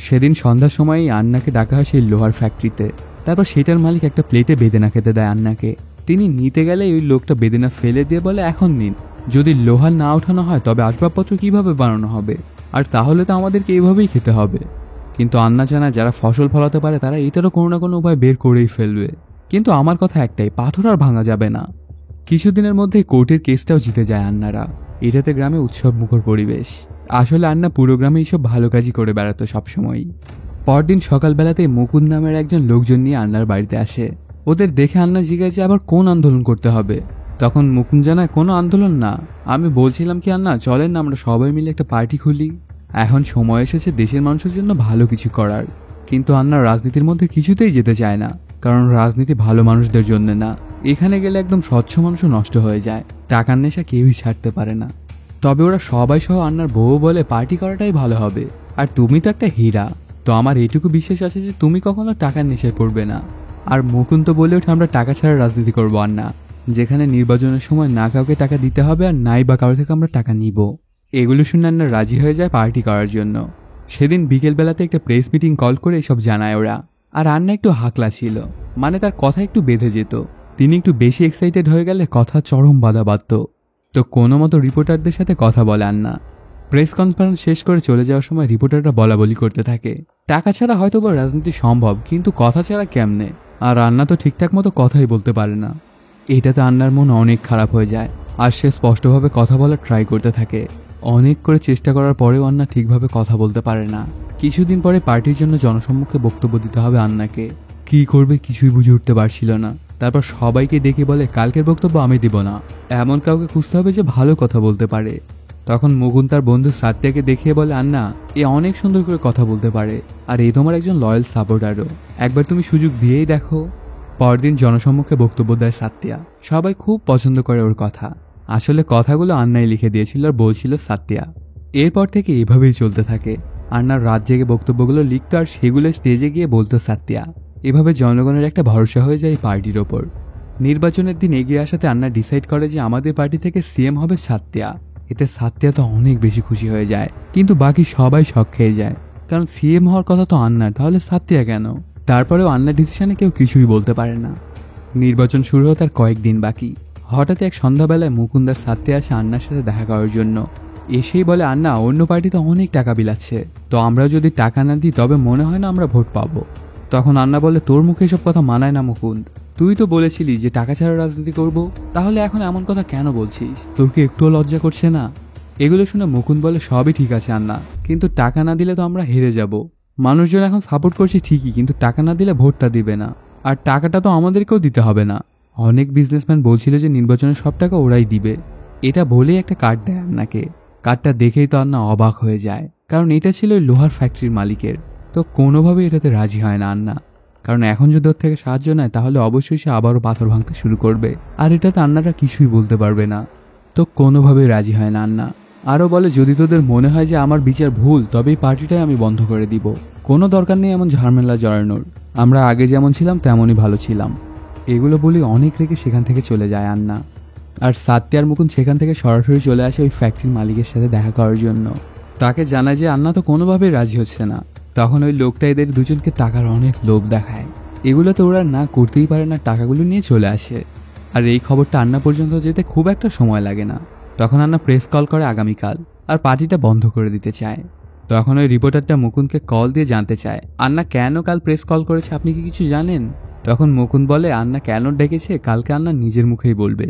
সেদিন সন্ধ্যার সময়ই আন্নাকে ডাকা হয় সেই লোহার ফ্যাক্টরিতে। তারপর সেটার মালিক একটা প্লেটে বেদেনা খেতে দেয় আন্নাকে। তিনি নিতে গেলে ওই লোকটা বেদেনা ফেলে দিয়ে বলে, এখন নিন, যদি লোহা না ওঠানো হয় তবে আসবাবপত্র কিভাবে বানানো হবে, আর তাহলে তো আমাদেরকে এইভাবেই খেতে হবে। কিন্তু আন্না জানা যারা ফসল ফলাতে পারে তারা এটারও কোনো না কোনো উপায় বের করেই ফেলবে। কিন্তু আমার কথা একটাই, পাথর আর ভাঙা যাবে না। কিছুদিনের মধ্যেই কোর্টের কেসটাও জিতে যায় আন্নারা। এটাতে গ্রামে উৎসব মুখর পরিবেশ। আসলে আন্না পুরো গ্রামে এইসব ভালো কাজই করে বেড়াতো সবসময়ই। পরদিন সকালবেলাতেই মুকুন্দ নামের একজন লোকজন নিয়ে আন্নার বাড়িতে আসে। ওদের দেখে আন্না জিজ্ঞাসা আবার কোন আন্দোলন করতে হবে। তখন মুকুন্দ জানায়, কোনো আন্দোলন না, আমি বলছিলাম কি আন্না, চলেন না আমরা সবাই মিলে একটা পার্টি খুলি। এখন সময় এসেছে দেশের মানুষের জন্য ভালো কিছু করার। কিন্তু আন্না রাজনীতির মধ্যে কিছুতেই যেতে চায় না, কারণ রাজনীতি ভালো মানুষদের জন্য না। এখানে গেলে একদম স্বচ্ছ মানুষও নষ্ট হয়ে যায়, টাকার নেশা কেউই ছাড়তে পারে না। তবে ওরা সবাই সহ আন্নার বউ বলে পার্টি করাটাই ভালো হবে। আর তুমি তো একটা হীরা, তো আমার এইটুকু বিশ্বাস আছে যে তুমি কখনো টাকার নেশায় পড়বে না। আর মুকুন্দ বলে ওঠে, আমরা টাকা ছাড়া রাজনীতি করবো আন্না, যেখানে নির্বাচনের সময় না কাউকে টাকা দিতে হবে আর নাই বা কারো থেকে আমরা টাকা নিব। এগুলো শুনে আন্না রাজি হয়ে যায় পার্টি করার জন্য। সেদিন বিকেলবেলাতে একটা প্রেস মিটিং কল করে এসব জানায় ওরা। আর আন্না একটু হাকলা ছিল, মানে তার কথা একটু বেঁধে যেত। তিনি একটু বেশি এক্সাইটেড হয়ে গেলে কথা চরম বাধা বাঁধত। তো কোনো মতো রিপোর্টারদের সাথে কথা বলে আন্না। প্রেস কনফারেন্স শেষ করে চলে যাওয়ার সময় রিপোর্টাররা বলা বলি করতে থাকে, টাকা ছাড়া হয়তো বা রাজনীতি সম্ভব, কিন্তু কথা ছাড়া কেমনে? আর আন্না তো ঠিকঠাক মতো কথাই বলতে পারে না। এটাতে আন্নার মন অনেক খারাপ হয়ে যায়, আর সে স্পষ্টভাবে কথা বলার ট্রাই করতে থাকে। অনেক করে চেষ্টা করার পরেও আন্না ঠিকভাবে কথা বলতে পারে না। কিছুদিন পরে পার্টির জন্য জনসম্মুখে বক্তব্য দিতে হবে আন্নাকে। কি করবে কিছুই বুঝে উঠতে পারছিল না। তারপর সবাইকে ডেকে বলে কালকের বক্তব্য আমি দিব না, এমন কাউকে খুঁজতে হবে যে ভালো কথা বলতে পারে। তখন মুকুন্দ তার বন্ধু সাত্যাকে দেখিয়ে বলে আন্না এ অনেক সুন্দর করে কথা বলতে পারে, আর এই তোমার একজন লয়াল সাপোর্টারও, একবার তুমি সুযোগ দিয়েই দেখো। পরদিন জনসম্মুখে বক্তব্য দেয় সাত্যা। সবাই খুব পছন্দ করে ওর কথা। আসলে কথাগুলো আন্নাই লিখে দিয়েছিল আর বলছিল সাত্যা। এরপর থেকে এভাবেই চলতে থাকে। আন্নার রাত জেগে বক্তব্যগুলো লিখত আর সেগুলো স্টেজে গিয়ে বলতো সাত্যা। এভাবে জনগণের একটা ভরসা হয়ে যায় এই পার্টির ওপর। নির্বাচনের দিন এগিয়ে আসাতে আন্না ডিসাইড করে যে আমাদের পার্টি থেকে সিএম হবে সাত্যা। এতে সাত্যা তো অনেক বেশি খুশি হয়ে যায়, কিন্তু বাকি সবাই শক খেয়ে যায়, কারণ সিএম হওয়ার কথা তো আন্নার, তাহলে সাত্যা কেন? তারপরেও আন্নার ডিসিশনে কেউ কিছুই বলতে পারে না। নির্বাচন শুরু হতে আর কয়েকদিন বাকি। হঠাৎ এক সন্ধ্যাবেলায় মুকুন্দার সাথে আসে আন্নার সাথে দেখা করার জন্য। এসেই বলে আন্না অন্য পার্টিতে অনেক টাকা বিলাচ্ছে, তো আমরা যদি টাকা না দিই তবে মনে হয় না আমরা ভোট পাবো। তখন আন্না বলে তোর মুখে এসব কথা মানায় না মুকুন্দ, তুই তো বলেছিলি যে টাকা ছাড়া রাজনীতি করব, তাহলে এখন এমন কথা কেন বলছিস? তোর কি একটুও লজ্জা করছে না? এগুলো শুনে মুকুন্দ বলে সবই ঠিক আছে আন্না, কিন্তু টাকা না দিলে তো আমরা হেরে যাব। মানুষজন এখন সাপোর্ট করছে ঠিকই, কিন্তু টাকা না দিলে ভোটটা দিবে না, আর টাকাটা তো আমাদেরকেও দিতে হবে না। অনেক বিজনেসম্যান বলছিল যে নির্বাচনের সব টাকা ওরাই দিবে। এটা বলেই একটা কার্ড দেয় আন্নাকে। কার্ডটা দেখেই তো আন্না অবাক হয়ে যায়, কারণ এটা ছিল ওই লোহার ফ্যাক্টরির মালিকের। তো কোনোভাবেই এটাতে রাজি হয় না আন্না, কারণ এখন যদি ওর থেকে সাহায্য নেয় তাহলে অবশ্যই সে আবারও পাথর ভাঙতে শুরু করবে, আর এটাতে আন্নারা কিছুই বলতে পারবে না। তো কোনোভাবেই রাজি হয় না আন্না। আরও বলে যদি তোদের মনে হয় যে আমার বিচার ভুল তবে এই পার্টিটাই আমি বন্ধ করে দিব, কোনো দরকার নেই এমন ঝামেলা জড়ানোর, আমরা আগে যেমন ছিলাম তেমনই ভালো ছিলাম। এগুলো বলি অনেক রেখে সেখান থেকে চলে যায় আন্না। আর সাত্যা আর মুকুন্দ সেখান থেকে সরাসরি চলে আসে ওই ফ্যাক্টরির মালিকের সাথে দেখা করার জন্য। তাকে জানায় যে আন্না তো কোনোভাবেই রাজি হচ্ছে না। তখন ওই লোকটা এদের দুজনকে টাকার অনেক লোভ দেখায়। এগুলো তো ওরা না করতেই পারে না, টাকাগুলো নিয়ে চলে আসে। আর এই খবরটা আন্না পর্যন্ত যেতে খুব একটা সময় লাগে না। তখন আন্না প্রেস কল করে আগামীকাল, আর পার্টিটা বন্ধ করে দিতে চায়। তখন ওই রিপোর্টারটা মুকুন্দকে কল দিয়ে জানতে চায় আন্না কেন কাল প্রেস কল করেছে, আপনি কি কিছু জানেন? তখন মুকুন্দ বলে আন্না কেন ডেকেছে কালকে আন্না নিজের মুখেই বলবে।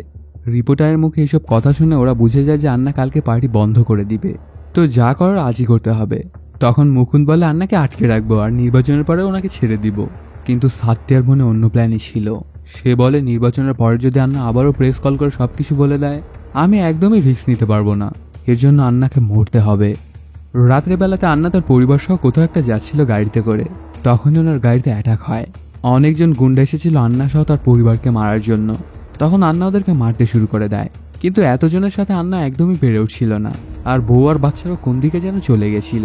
রিপোর্টারের মুখে এসব কথা শুনে ওরা বুঝে যায় যে আন্না কালকে পার্টি বন্ধ করে দিবে, তো যা করার আজই করতে হবে। তখন মুকুন্দ বলে আন্নাকে আটকে রাখবো আর নির্বাচনের পরে ওনাকে ছেড়ে দিব। কিন্তু সাত্যার মনে অন্য প্ল্যানই ছিল। সে বলে নির্বাচনের পরে যদি আন্না আবারও প্রেস কল করে সবকিছু বলে দেয়, আমি একদমই রিস্ক নিতে পারবো না, এর জন্য আন্নাকে মরতে হবে। রাত্রেবেলাতে আন্না তার পরিবার সহ কোথাও একটা যাচ্ছিল গাড়িতে করে। তখনই ওনার গাড়িতে অ্যাটাক হয়। অনেকজন গুন্ডা এসেছিল আন্না সহ তার পরিবারকে মারার জন্য। তখন আন্না ওদেরকে মারতে শুরু করে দেয়, কিন্তু এতজনের সাথে আন্না একদমই পেরে উঠছিল না, আর বউ আর বাচ্চারাও কোন দিকে যেন চলে গেছিল।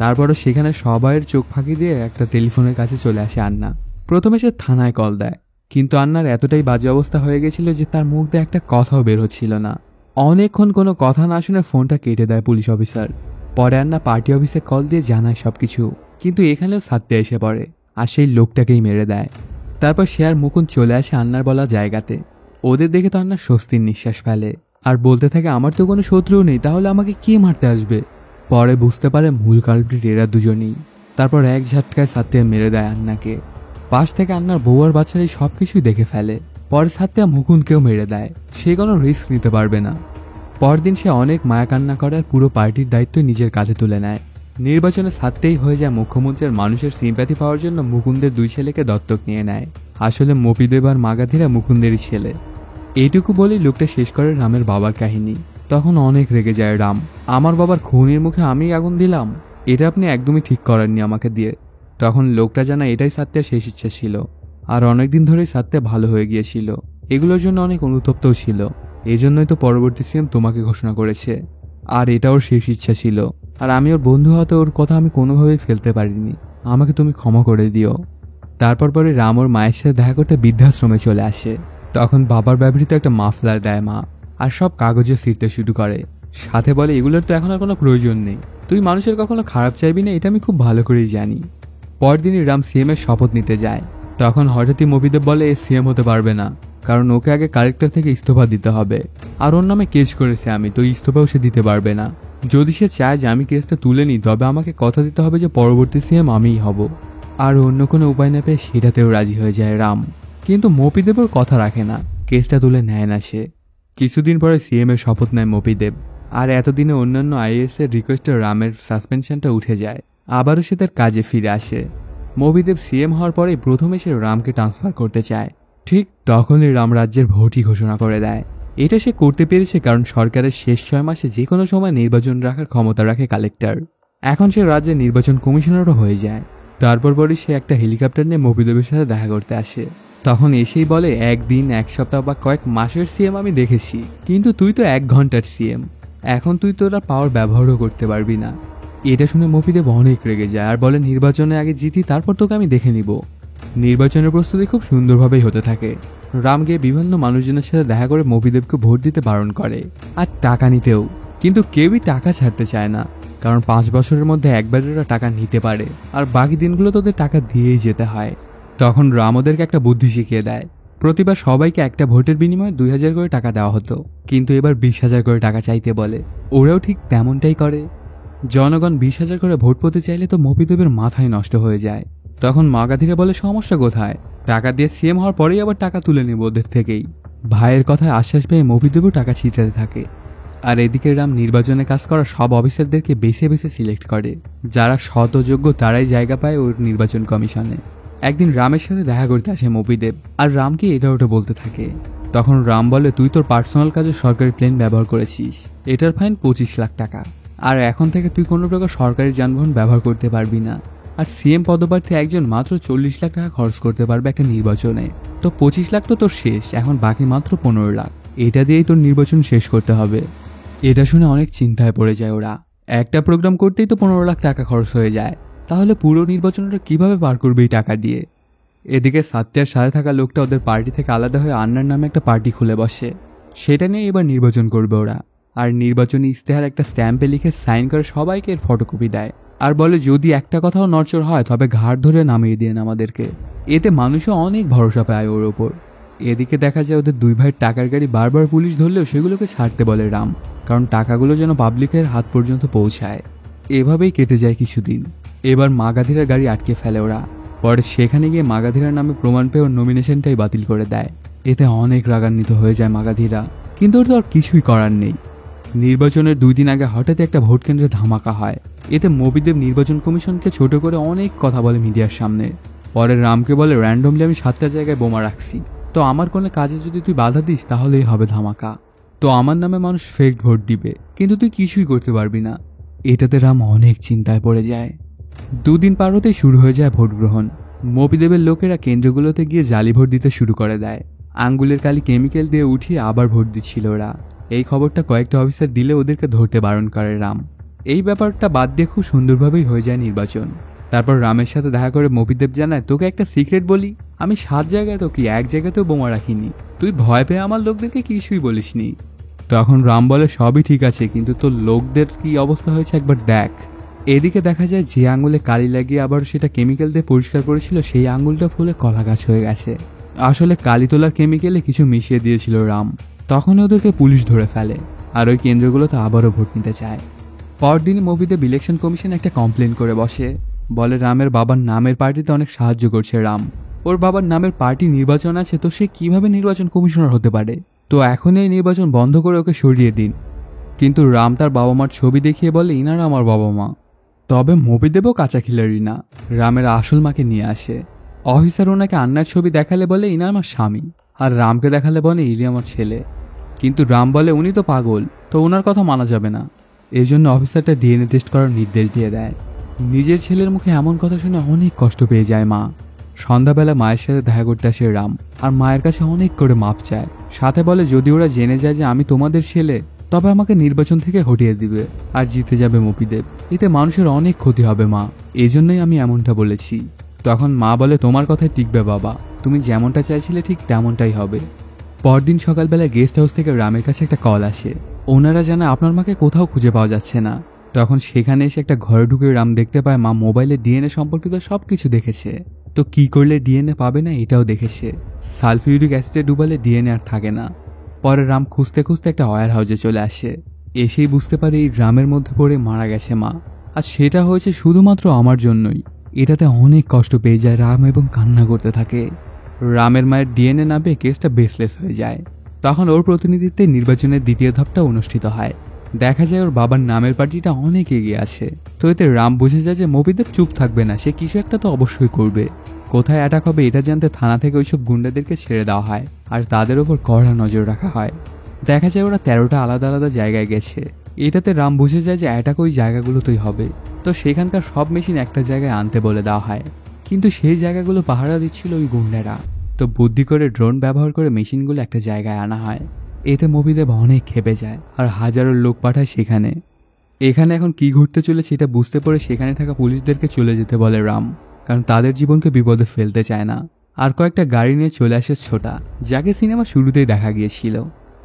তারপরও সেখানে সবাইয়ের চোখ ফাঁকি দিয়ে একটা টেলিফোনের কাছে চলে আসে আন্না। প্রথমে সে থানায় কল দেয়, কিন্তু আন্নার এতটাই বাজে অবস্থা হয়ে গেছিল যে তার মুখ দিয়ে একটা কথাও বের হচ্ছিল না। অনেকক্ষণ কোনো কথা না শুনে ফোনটা কেটে দেয় পুলিশ অফিসার। পরে আন্না পার্টি অফিসে কল দিয়ে জানায় সবকিছু, কিন্তু এখানেও সাথে এসে পড়ে আর সেই লোকটাকেই মেরে দেয়। তারপর সে আর মুকুন্দ চলে আসে আন্নার বলা জায়গাতে। ওদের দেখে তো আন্না স্বস্তির নিঃশ্বাস ফেলে আর বলতে থাকে আমার তো কোনো শত্রু নেই, তাহলে আমাকে কে মারতে আসবে? পরে বুঝতে পারে মূল কালপ্রিট এরা দুজনেই। তারপর এক ঝাটকায় সাত্যা মেরে দেয় আন্নাকে। পাশ থেকে আন্নার বউ আর বাচ্চারাই সবকিছুই দেখে ফেলে। পরে সাত্যা মুকুন্দকেও মেরে দেয়, সে কোনো রিস্ক নিতে পারবে না। পরদিন সে অনেক মায়া কান্না করে আর পুরো পার্টির দায়িত্ব নিজের কাছে তুলে নেয়। নির্বাচনে সাত্যাই হয়ে যায় মুখ্যমন্ত্রীর মানুষের সিম্প্যাথি পাওয়ার জন্য মুকুন্দের দুই ছেলেকে দত্তক নিয়ে নেয়। আসলে মপিদেব আর মাগাধীরা মুকুন্দেরই ছেলে। এইটুকু বলেই লোকটা শেষ করে রামের বাবার কাহিনী। তখন অনেক রেগে যায় রাম, আমার বাবার খুনির মুখে আমি আগুন দিলাম, এটা আপনি একদমই ঠিক করেননি আমাকে দিয়ে। তখন লোকটা জানা এটাই সাত্যার শেষ ইচ্ছা ছিল, আর অনেকদিন ধরেই সাত্যা ভালো হয়ে গিয়েছিল, এগুলোর জন্য অনেক অনুতপ্তও ছিল। এজন্যই তো পরবর্তী সিএম তোমাকে ঘোষণা করেছে, আর এটা ওর শেষ ইচ্ছা ছিল। আর আমি ওর বন্ধু হতে ওর কথা আমি কোনোভাবেই ফেলতে পারিনি, আমাকে তুমি ক্ষমা করে দিও। তারপর পরে রাম ওর মায়ের সাথে দেখা করতে বৃদ্ধাশ্রমে চলে আসে। তখন বাবার ব্যবহৃত একটা মাফলার দেয় মা, আর সব কাগজে ছিঁড়তে শুরু করে। সাথে বলে এগুলোর তো এখন আর কোনো প্রয়োজন নেই, তুই মানুষের কখনো খারাপ চাইবি না, এটা আমি খুব ভালো করেই জানি। পরদিনই রাম সিএম এর শপথ নিতে যায়। তখন হঠাৎই মবিদেব বলে এ সিএম হতে পারবে না, কারণ ওকে আগে কালেক্টর থেকে ইস্তফা দিতে হবে, আর ওর নামে কেস করেছে আমি, তো ইস্তফাও সে দিতে পারবে না। যদি সে চায় যে আমি কেসটা তুলে নিই তবে আমাকে কথা দিতে হবে যে পরবর্তী সিএম আমিই হব। আর অন্য কোনো উপায় না পেয়ে সেটাতেও রাজি হয়ে যায় রাম। কিন্তু মপিদেব ওর কথা রাখে না, কেসটা তুলে নেয় না সে। কিছুদিন পরে সিএম এর শপথ নেয় মপিদেব, আর এতদিনে অন্যান্য আইএএস এর রিকোয়েস্টে রামের সাসপেনশনটা উঠে যায়। আবারও সে তার কাজে ফিরে আসে। মপিদেব সিএম হওয়ার পরে প্রথমে সে রামকে ট্রান্সফার করতে চায়, ঠিক তখনই রাম রাজ্যের ভোটই ঘোষণা করে দেয়। এটা সে করতে পেরেছে কারণ সরকারের শেষ 6 মাসে যে কোনো সময় নির্বাচন রাখার ক্ষমতা রাখে কালেক্টর। এখন সে রাজ্যের নির্বাচন কমিশনারও হয়ে যায়। তারপর পরই সে একটা হেলিকপ্টার নিয়ে মফিদেবের সাথে দেখা করতে আসে। তখন এসেই বলে, একদিন, এক সপ্তাহ বা কয়েক মাসের সিএম আমি দেখেছি, কিন্তু তুই তো 1 ঘন্টার সিএম। এখন তুই তোর পাওয়ার ব্যবহারও করতে পারবি না। এটা শুনে মফিদেব অনেক রেগে যায় আর বলে, নির্বাচনে আগে জিতি, তারপর তোকে আমি দেখে নিব। নির্বাচনের প্রস্তুতি খুব সুন্দরভাবেই হতে থাকে। রাম গিয়ে বিভিন্ন মানুষজনের সাথে দেখা করে মফিদেবকে ভোট দিতে বারণ করে, আর টাকা নিতেও। কিন্তু কেউই টাকা ছাড়তে চায় না, কারণ 5 বছরের মধ্যে একবার ওরা টাকা নিতে পারে, আর বাকি দিনগুলো তোদের টাকা দিয়েই যেতে হয়। তখন রাম ওদেরকে একটা বুদ্ধি শিখিয়ে দেয়। প্রতিবার সবাইকে একটা ভোটের বিনিময়ে 2000 করে টাকা দেওয়া হতো, কিন্তু এবার 20,000 করে টাকা চাইতে বলে। ওরাও ঠিক তেমনটাই করে। জনগণ 20,000 করে ভোট পেতে চাইলে তো মফিদেবের মাথায় নষ্ট হয়ে যায়। তখন মাগাধীরা বলে, সমস্যা কোথায়? টাকা দিয়ে সিএম হওয়ার পরেই আবার টাকা তুলে নেব ওদের থেকেই। ভাইয়ের কথায় আশ্বাস পেয়ে মফিদেবও টাকা ছিটাতে থাকে। আর এদিকে রাম নির্বাচনে কাজ করা সব অফিসারদেরকে বেছে বেছে সিলেক্ট করে। যারা সৎ ও যোগ্য তারাই জায়গা পায় ওর নির্বাচন কমিশনে। একদিন রামের সাথে দেখা করতে আসে মফিদেব, আর রামকে এটা ওটা বলতে থাকে। তখন রাম বলে, তুই তোর পার্সোনাল কাজে সরকারি প্লেন ব্যবহার করেছিস, এটার ফাইন 25 লাখ টাকা। আর এখন থেকে তুই কোনো প্রকার সরকারি যানবাহন ব্যবহার করতে পারবি না। আর সিএম পদপ্রার্থী একজন মাত্র 40 লাখ টাকা খরচ করতে পারবে একটা নির্বাচনে। তো 25 লাখ তো তোর শেষ, এখন বাকি মাত্র 15 লাখ। এটা দিয়েই তোর নির্বাচন শেষ করতে হবে। এটা শুনে অনেক চিন্তায় পড়ে যায় ওরা। একটা প্রোগ্রাম করতেই তো 15 লাখ টাকা খরচ হয়ে যায়, তাহলে পুরো নির্বাচনটা কিভাবে পার করবে এই টাকা দিয়ে? এদিকে সাত্যার সাথে থাকা লোকটা ওদের পার্টি থেকে আলাদা হয়ে আন্নার নামে একটা পার্টি খুলে বসে। সেটা নিয়ে এবার নির্বাচন করবে ওরা। আর নির্বাচনী ইস্তেহার একটা স্ট্যাম্পে লিখে সাইন করে সবাইকে এর ফটোকপি দেয়, আর বলে, যদি একটা কথাও নড়চড় হয় তবে ঘাড় ধরে নামিয়ে দিন আমাদেরকে। এতে মানুষও অনেক ভরসা পায় ওর ওপর। এদিকে দেখা যায় ওদের 2 ভাইয়ের টাকার গাড়ি বারবার পুলিশ ধরলেও সেগুলোকে ছাড়তে বলে রাম, কারণ টাকাগুলো যেন পাবলিকের হাত পর্যন্ত পৌঁছায়। এভাবেই কেটে যায় কিছুদিন। এবার মাগাধীরার গাড়ি আটকে ফেলে ওরা। পরে সেখানে গিয়ে মাগাধীরার নামে প্রমাণ পেয়ে ওর নমিনেশনটাই বাতিল করে দেয়। এতে অনেক রাগান্বিত হয়ে যায় মাগাধীরা, কিন্তু ওর তো আর কিছুই করার নেই। নির্বাচনের 2 দিন আগে হঠাৎ একটা ভোট কেন্দ্রে ধামাকা হয়। এতে মফিদেব নির্বাচন কমিশনকে ছোট করে অনেক কথা বলে মিডিয়ার সামনে। পরে রামকে বলে, র্যান্ডমলি আমি 7টা জায়গায় বোমা রাখছি, তো আমার কোনো কাজে যদি তুই বাধা দিস তাহলেই হবে ধামাকা। তো আমার নামে মানুষ ফেক ভোট দিবে, কিন্তু তুই কিছুই করতে পারবি না। এটাতে রাম অনেক চিন্তায় পড়ে যায়। 2 দিন পার হতেই শুরু হয়ে যায় ভোট গ্রহণ। মফিদেবের লোকেরা কেন্দ্রগুলোতে গিয়ে জালি ভোট দিতে শুরু করে দেয়। আঙ্গুলের কালি কেমিক্যাল দিয়ে উঠিয়ে আবার ভোট দিচ্ছিল ওরা। এই খবরটা কয়েকটা অফিসার দিলে ওদেরকে ধরতে বারণ করে রাম। এই ব্যাপারটা বাদ দিয়ে খুব সুন্দরভাবেই হয়ে যায় নির্বাচন। তারপর রামের সাথে দেখা করে মফিদেব জানায়, তোকে একটা সিক্রেট বলি, আমি 7 জায়গায় তো কি 1 জায়গাতেও বোমা রাখিনি। তুই ভয় পেয়ে আমার লোকদেরকে কিছুই বলিসনি। তখন রাম বলে, সবই ঠিক আছে, কিন্তু তোর লোকদের কি অবস্থা হয়েছে একবার দেখ। এদিকে দেখা যায় যে আঙুলে কালি লাগিয়ে আবার সেটা কেমিক্যাল দিয়ে পরিষ্কার করেছিল, সেই আঙুলটা ফুলে কলা গাছ হয়ে গেছে। আসলে কালি তোলার কেমিক্যালে কিছু মিশিয়ে দিয়েছিল রাম। তখনই ওদেরকে পুলিশ ধরে ফেলে, আর ওই কেন্দ্রগুলোতে আবারও ভোট নিতে চায়। পরদিনই মফিদেব ইলেকশন কমিশন একটা কমপ্লেন করে বসে। বলে, রামের বাবার নামের পার্টিতে অনেক সাহায্য করছে রাম। ওর বাবার নামের পার্টি নির্বাচন আছে, তো সে কিভাবে নির্বাচন কমিশনার হতে পারে? তো এখন এই নির্বাচন বন্ধ করে ওকে সরিয়ে দিন। কিন্তু রাম তার বাবা মার ছবি দেখিয়ে বলে, ইনারা আমার বাবা মা। তবে মফিদেবও কাঁচা খিলাড়ি না, রামের আসল মাকে নিয়ে আসে। অফিসার ওনাকে আন্নার ছবি দেখালে বলে, ইনা আমার স্বামী। আর রামকে দেখালে বলে, ইনি আমার ছেলে। কিন্তু রাম বলে, উনি তো পাগল, তো ওনার কথা মানা যাবে না। এই জন্য অফিসারটা ডিএনএ টেস্ট করার নির্দেশ দিয়ে দেয়। নিজের ছেলের মুখে এমন কথা শুনে অনেক কষ্ট পেয়ে যায় মা। সন্ধ্যাবেলা মায়ের সাথে দেখা করতে আসে রাম, আর মায়ের কাছে অনেক করে মাপ চায়। সাথে বলে, যদি ওরা জেনে যায় যে আমি তোমাদের ছেলে, তবে আমাকে নির্বাচন থেকে হটিয়ে দিবে, আর জিতে যাবে মফিদেব। এতে মানুষের অনেক ক্ষতি হবে মা, এই জন্যই আমি এমনটা বলেছি। তখন মা বলে, তোমার কথাই টিকবে বাবা, তুমি যেমনটা চাইছিলে ঠিক তেমনটাই হবে। পরদিন সকালবেলা গেস্ট হাউস থেকে রামের কাছে একটা কল আসে। ওনারা জানে আপনার মাকে কোথাও খুঁজে পাওয়া যাচ্ছে না। তখন সেখানে এসে একটা ঘরে ঢুকে রাম দেখতে পায় মা মোবাইলে ডিএনএ সম্পর্কিত সবকিছু দেখেছে। তো কি করলে ডিএনএ পাবে না এটাও দেখেছে। সালফিউরিক অ্যাসিডে ডুবালে ডিএনএ আর থাকে না। পরে রাম খুঁজতে খুঁজতে একটা ওয়্যার হাউসে চলে আসে। এসেই বুঝতে পারে এই ড্রামের মধ্যে পড়ে মারা গেছে মা, আর সেটা হয়েছে শুধুমাত্র আমার জন্যই। এটাতে অনেক কষ্ট পেয়ে যায় রাম এবং কান্না করতে থাকে। রামের মায়ের ডিএনএ না পেয়ে কেসটা বেসলেস হয়ে যায়। তখন ওর প্রতিনিধিত্বে নির্বাচনের দ্বিতীয় ধাপটা অনুষ্ঠিত হয়। দেখা যায় ওর বাবার নামের পার্টিটা অনেক এগিয়ে আছে। তো এতে রাম বুঝে যায় যে মফিদেব চুপ থাকবে না, সে কিছু একটা তো অবশ্যই করবে। কোথায় অ্যাটাক হবে এটা জানতে থানা থেকে ওইসব গুন্ডাদেরকে ছেড়ে দেওয়া হয় আর তাদের ওপর কড়া নজর রাখা হয়। দেখা যায় ওরা 13টা আলাদা আলাদা জায়গায় গেছে। এটাতে রাম বুঝে যায় যে অ্যাটাক ওই জায়গাগুলোতেই হবে, তো সেখানকার সব মেশিন একটা জায়গায় আনতে বলে দেওয়া হয়। কিন্তু সেই জায়গাগুলো পাহারা দিচ্ছিল ওই গুন্ডারা, তো বুদ্ধি করে ড্রোন ব্যবহার করে মেশিনগুলো একটা জায়গায় আনা হয়। এতে মবিদেব অনেক ক্ষেপে যায় আর হাজারো লোক পাঠায় সেখানে। এখানে এখন কি ঘটতে চলেছে এটা বুঝতে পেরে সেখানে থাকা পুলিশদেরকে চলে যেতে বলে রাম, কারণ তাদের জীবনকে বিপদে ফেলতে চায় না। আর কয়েকটা গাড়ি নিয়ে চলে আসে ছোটা, যাকে সিনেমা শুরুতেই দেখা গিয়েছিল।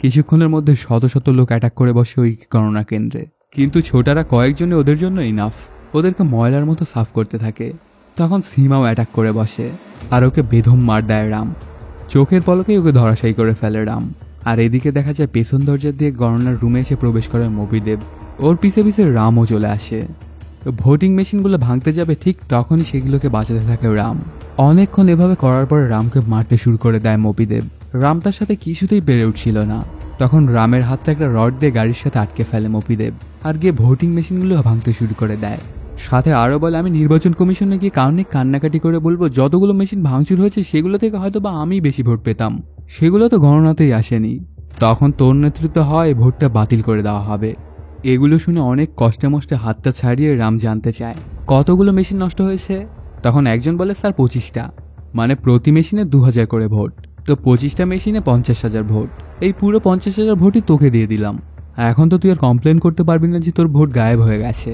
কিছুক্ষণের মধ্যে শত শত লোক অ্যাটাক করে বসে ওই গণনা কেন্দ্রে, কিন্তু ছোটারা কয়েকজনে ওদের জন্য ইনাফ, ওদেরকে ময়লার মতো সাফ করতে থাকে। তখন সীমাও অ্যাটাক করে বসে আর ওকে বেধম মার দেয় রাম। চোখের পলকেই ওকে ধরাশায়ী করে ফেলে রাম। আর এদিকে দেখা যায় পেছন দরজা দিয়ে গণনার রুমে এসে প্রবেশ করে মবিদেব। ওর পিছে পিছে রামও চলে আসে। ভোটিং মেশিনগুলো ভাঙতে যাবে ঠিক তখনই সেগুলোকে বাঁচাতে থাকে রাম। অনেকক্ষণ এভাবে করার পরে রামকে মারতে শুরু করে দেয় মবিদেব। রাম তার সাথে কিছুতেই পেরে উঠছিল না। তখন রামের হাতটা একটা রড দিয়ে গাড়ির সাথে আটকে ফেলে মবিদেব আর গিয়ে ভোটিং মেশিনগুলো ভাঙতে শুরু করে দেয়। সাথে আরও বলে, আমি নির্বাচন কমিশনে গিয়ে কারণে কান্নাকাটি করে বলবো যতগুলো মেশিন ভাঙচুর হয়েছে সেগুলো থেকে হয়তো বা আমি বেশি ভোট পেতাম, সেগুলো তো গণনাতেই আসেনি। তখন তোর নেতৃত্ব হয় ভোটটা বাতিল করে দেওয়া হবে। এগুলো শুনে অনেক কষ্টে মষ্টে হাতটা ছাড়িয়ে রাম জানতে চায় কতগুলো মেশিন নষ্ট হয়েছে। তখন একজন বলে, স্যার 25টা, মানে প্রতি মেশিনে 2000 করে ভোট, তো 25টা মেশিনে 50,000 ভোট। এই পুরো 50,000 ভোটই তোকে দিয়ে দিলাম। এখন তো তুই আর কমপ্লেন করতে পারবি না যে তোর ভোট গায়েব হয়ে গেছে।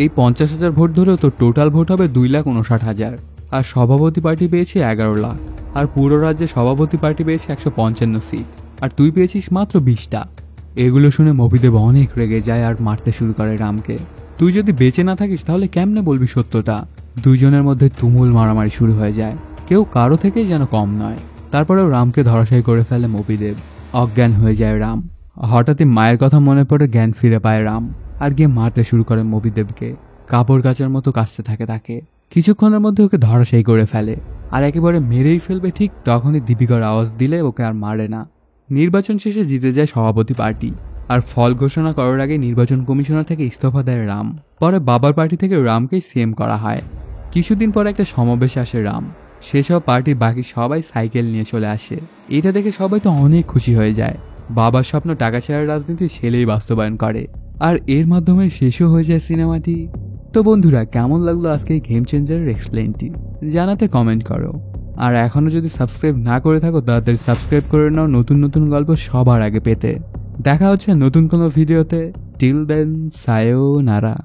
এই 50,000 ভোট ধরেও তোর টোটাল ভোট হবে 2,59,000। আর সভাপতি পার্টি পেয়েছে 11 লাখ। আর পুরো রাজ্যে সভাপতি পার্টি পেয়েছে 155 সিট, আর তুই পেয়েছিস মাত্র 20টা। এগুলো শুনে মবিদেব অনেক রেগে যায় আর মারতে শুরু করে রামকে। তুই যদি বেঁচে না থাকিস তাহলে কেমনে বলবি সত্যটা? দুইজনের মধ্যে তুমুল মারামারি শুরু হয়ে যায়, কেউ কারো থেকেই যেন কম নয়। তারপরেও রামকে ধরাশায়ী করে ফেলে মবিদেব। অজ্ঞান হয়ে যায় রাম। হঠাৎই মায়ের কথা মনে পড়ে জ্ঞান ফিরে পায় রাম আর গিয়ে মারতে শুরু করে মবিদেবকে। কাপড় কাচার মতো কাচতে থাকে তাকে। কিছুক্ষণের মধ্যে ওকে ধরাশায়ী করে ফেলে আর একেবারে মেরেই ফেলবে ঠিক তখনই দীপিকার আওয়াজ দিলে ওকে আর মারে না। নির্বাচন শেষে জিতে যায় সভাপতি পার্টি আর ফল ঘোষণা করার আগে নির্বাচন কমিশনার থেকে ইস্তফা দেয় রাম। পরে বাবার পার্টি থেকে রামকেই সিএম করা হয়। কিছুদিন পর একটা সমাবেশে আসে রাম। সেসব পার্টির বাকি সবাই সাইকেল নিয়ে চলে আসে। এটা দেখে সবাই তো অনেক খুশি হয়ে যায়। বাবার স্বপ্ন টাকা ছাড়ার রাজনীতি ছেলেই বাস্তবায়ন করে আর এর মাধ্যমে শেষও হয়ে যায় সিনেমাটি। তো বন্ধুরা, কেমন লাগলো আজকে এই গেম চেঞ্জারের এক্সপ্লেনটি জানাতে কমেন্ট করো। আর এখনো যদি সাবস্ক্রাইব না করে থাকো তাড়াতাড়ি সাবস্ক্রাইব করে নাও নতুন নতুন গল্প সবার আগে পেতে। দেখা হচ্ছে নতুন কোনো ভিডিওতে। Till then, সায়োনারা।